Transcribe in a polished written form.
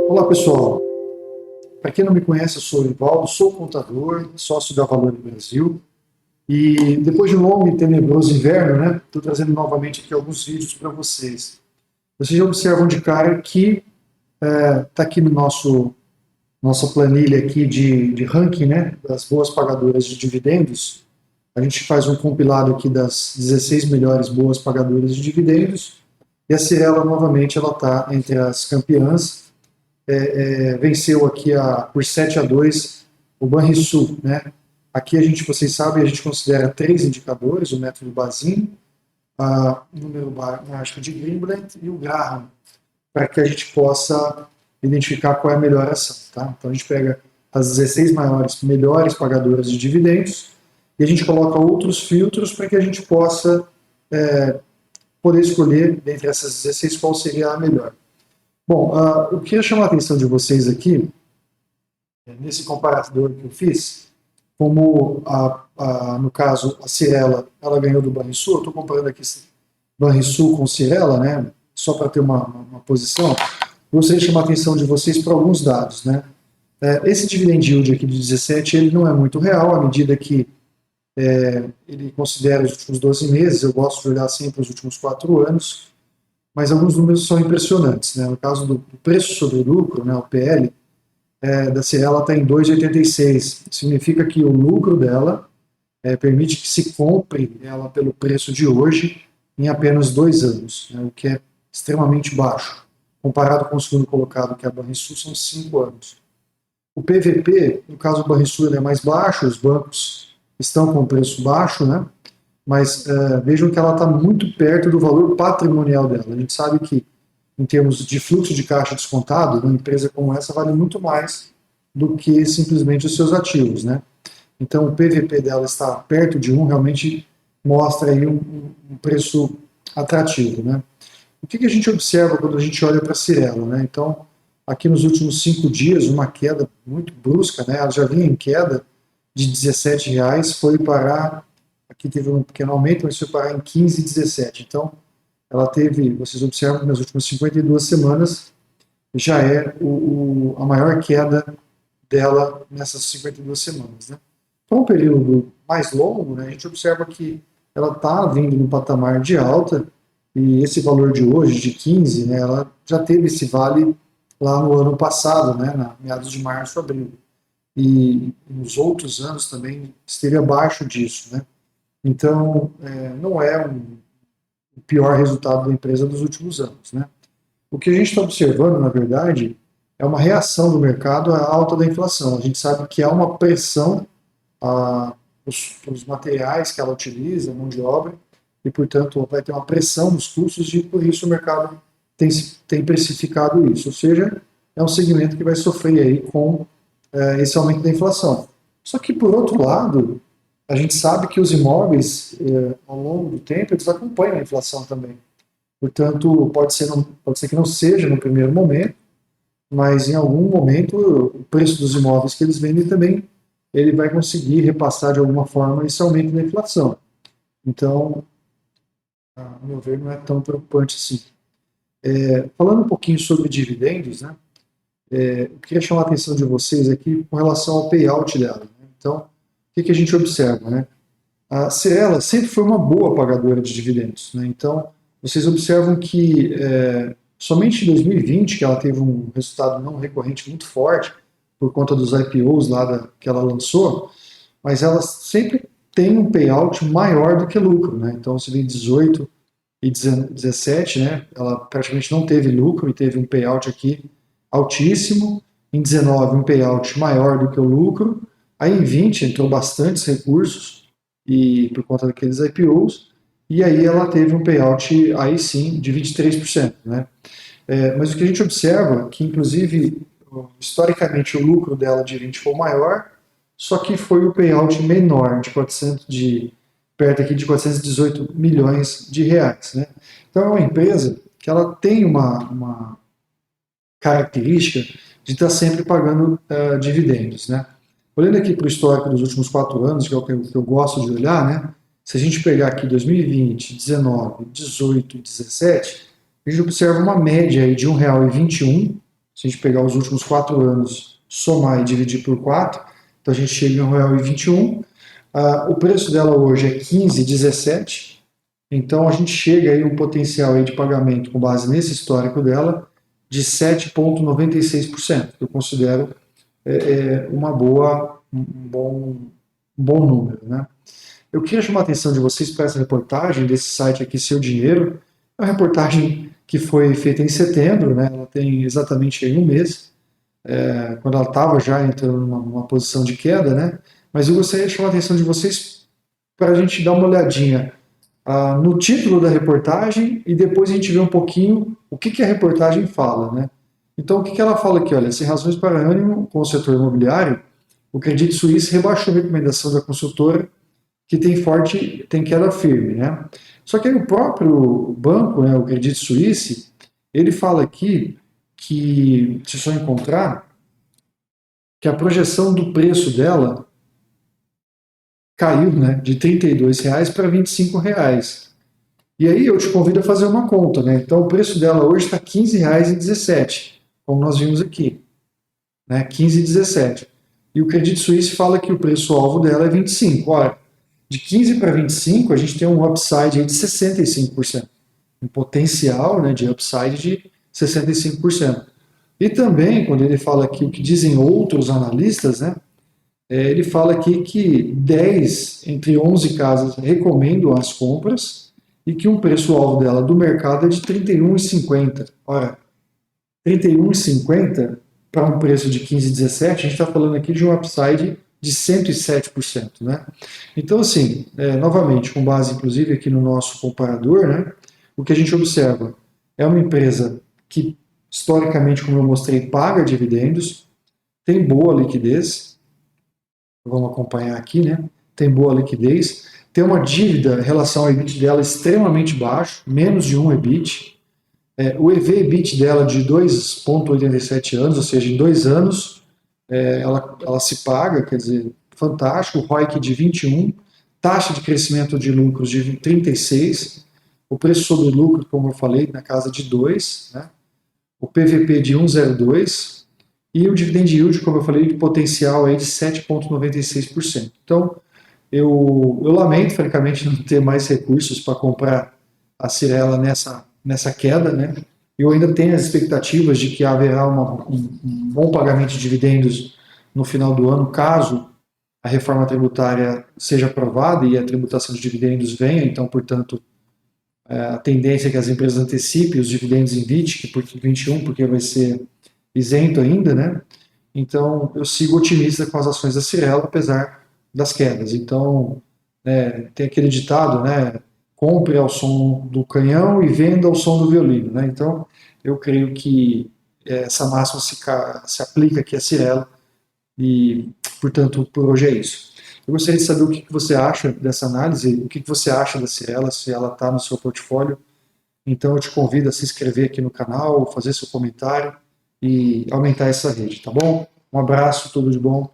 Olá pessoal, para quem não me conhece, eu sou o Ivaldo, sou contador, sócio da Valor do Brasil e depois de um longo e tenebroso inverno, né, estou trazendo novamente aqui alguns vídeos para vocês. Vocês já observam de cara que está aqui no nossa planilha aqui de ranking, né, das boas pagadoras de dividendos. A gente faz um compilado aqui das 16 melhores boas pagadoras de dividendos e a Cyrela novamente ela está entre as campeãs. Venceu aqui por 7-2 o Banrisul, né? Aqui vocês sabem, a gente considera 3 indicadores, o método Bazin, o número mágico de Greenblatt e o Graham, para que a gente possa identificar qual é a melhor ação, tá? Então a gente pega as 16 melhores pagadoras de dividendos e a gente coloca outros filtros para que a gente possa poder escolher dentre essas 16 qual seria a melhor. Bom, eu queria chamar a atenção de vocês aqui, nesse comparador que eu fiz, como, no caso, a Cyrela, ela ganhou do Banrisul, eu estou comparando aqui Banrisul com Cyrela, né, só para ter uma posição. Gostaria de chamar a atenção de vocês para alguns dados, né. Esse dividend yield aqui de 17, ele não é muito real, à medida que ele considera os últimos 12 meses, eu gosto de olhar sempre os últimos 4 anos, mas alguns números são impressionantes, né? No caso do preço sobre lucro, né, o PL, da Cyrela está em 2,86. Significa que o lucro dela permite que se compre ela pelo preço de hoje em apenas 2 anos, né, o que é extremamente baixo. Comparado com o segundo colocado, que é a Banrisul, são 5 anos. O PVP, no caso do Banrisul, ele é mais baixo, os bancos estão com preço baixo, né? Mas vejam que ela está muito perto do valor patrimonial dela. A gente sabe que, em termos de fluxo de caixa descontado, uma empresa como essa vale muito mais do que simplesmente os seus ativos, né? Então, o PVP dela está perto de 1, realmente mostra aí um preço atrativo, né? O que a gente observa quando a gente olha para a Cyrela, né? Então, aqui nos últimos 5 dias, uma queda muito brusca, né? Ela já vinha em queda de R$17, foi parar... Aqui teve um pequeno aumento, mas foi parar em 15,17. Então, ela teve, vocês observam que nas últimas 52 semanas já é a maior queda dela nessas 52 semanas. Né? Então, um período mais longo, né, a gente observa que ela está vindo no patamar de alta, e esse valor de hoje, de 15, né, ela já teve esse vale lá no ano passado, né, na meados de março, abril. E nos outros anos também esteve abaixo disso, né? Então, não é o pior resultado da empresa dos últimos anos, né? O que a gente está observando, na verdade, é uma reação do mercado à alta da inflação. A gente sabe que há uma pressão os materiais que ela utiliza, mão de obra, e, portanto, vai ter uma pressão nos custos e, por isso, o mercado tem precificado isso. Ou seja, é um segmento que vai sofrer aí com esse aumento da inflação. Só que, por outro lado, a gente sabe que os imóveis, ao longo do tempo, eles acompanham a inflação também. Portanto, pode ser que não seja no primeiro momento, mas em algum momento o preço dos imóveis que eles vendem também, ele vai conseguir repassar de alguma forma esse aumento da inflação. Então, a meu ver, não é tão preocupante assim. Falando um pouquinho sobre dividendos, né, eu queria chamar a atenção de vocês aqui com relação ao payout dela. Né? Então, o que a gente observa, né? A Cyrela sempre foi uma boa pagadora de dividendos, né? Então, vocês observam que somente em 2020 que ela teve um resultado não recorrente muito forte, por conta dos IPOs lá que ela lançou, mas ela sempre tem um payout maior do que lucro, né? Então, se vê em 18 e 17, né? Ela praticamente não teve lucro e teve um payout aqui altíssimo. Em 19, um payout maior do que o lucro. Aí em 20 entrou bastantes recursos e por conta daqueles IPOs, e aí ela teve um payout aí sim de 23%. Né? Mas o que a gente observa é que, inclusive, historicamente o lucro dela de 20 foi maior, só que foi o payout menor, perto aqui de 418 milhões de reais. Né? Então é uma empresa que ela tem uma característica de estar sempre pagando dividendos. Né? Olhando aqui para o histórico dos últimos 4 anos, que é o que eu gosto de olhar, né? Se a gente pegar aqui 2020, 19, 18 e 17, a gente observa uma média aí de R$ 1,21 Se a gente pegar os últimos 4 anos, somar e dividir por 4, então a gente chega em R$ 1,21. O preço dela hoje é 15,17. Então a gente chega aí um potencial aí de pagamento com base nesse histórico dela de 7,96%, que eu considero um bom número, né? Eu queria chamar a atenção de vocês para essa reportagem desse site aqui, Seu Dinheiro. É uma reportagem que foi feita em setembro, né? Ela tem exatamente aí um mês, quando ela estava já entrando numa posição de queda, né? Mas eu gostaria de chamar a atenção de vocês para a gente dar uma olhadinha no título da reportagem e depois a gente vê um pouquinho o que a reportagem fala, né? Então, o que ela fala aqui? Olha, sem razões para ânimo com o setor imobiliário, o Credit Suisse rebaixou a recomendação da consultora que tem queda firme, né? Só que aí o próprio banco, né, o Credit Suisse, ele fala aqui que, se só encontrar, que a projeção do preço dela caiu, né, de R$ 32 para R$ 25. E aí eu te convido a fazer uma conta, né? Então o preço dela hoje está R$ 15,17, como nós vimos aqui, né? 15,17. E o Credit Suisse fala que o preço-alvo dela é 25. Ora, de 15 para 25, a gente tem um upside aí de 65%. Um potencial, né, de upside de 65%. E também, quando ele fala aqui o que dizem outros analistas, né, ele fala aqui que 10 entre 11 casas recomendam as compras e que um preço-alvo dela do mercado é de 31,50. Ora, 31,50 para um preço de 15,17, a gente está falando aqui de um upside de 107%, né? Então, assim, novamente, com base inclusive aqui no nosso comparador, né, o que a gente observa é uma empresa que, historicamente, como eu mostrei, paga dividendos, tem boa liquidez, vamos acompanhar aqui, né? Tem boa liquidez, tem uma dívida em relação ao EBIT dela extremamente baixo, menos de 1 EBIT. O EV/EBIT dela de 2,87 anos, ou seja, em 2 anos, ela se paga, quer dizer, fantástico, o ROIC de 21, taxa de crescimento de lucros de 36, o preço sobre lucro, como eu falei, na casa de 2, né? O PVP de 1,02 e o dividend yield, como eu falei, de potencial aí de 7,96%. Então, eu lamento, francamente, não ter mais recursos para comprar a Cyrela nessa queda, né? Eu ainda tenho as expectativas de que haverá um bom pagamento de dividendos no final do ano, caso a reforma tributária seja aprovada e a tributação de dividendos venha, então, portanto, a tendência é que as empresas antecipem os dividendos em 21, porque vai ser isento ainda, né? Então, eu sigo otimista com as ações da Cyrela, apesar das quedas. Então, tem aquele ditado, né? Compre ao som do canhão e venda ao som do violino, né? Então, eu creio que essa máxima se aplica aqui à Cyrela e, portanto, por hoje é isso. Eu gostaria de saber o que você acha dessa análise, o que você acha da Cyrela, se ela está no seu portfólio. Então, eu te convido a se inscrever aqui no canal, fazer seu comentário e aumentar essa rede, tá bom? Um abraço, tudo de bom.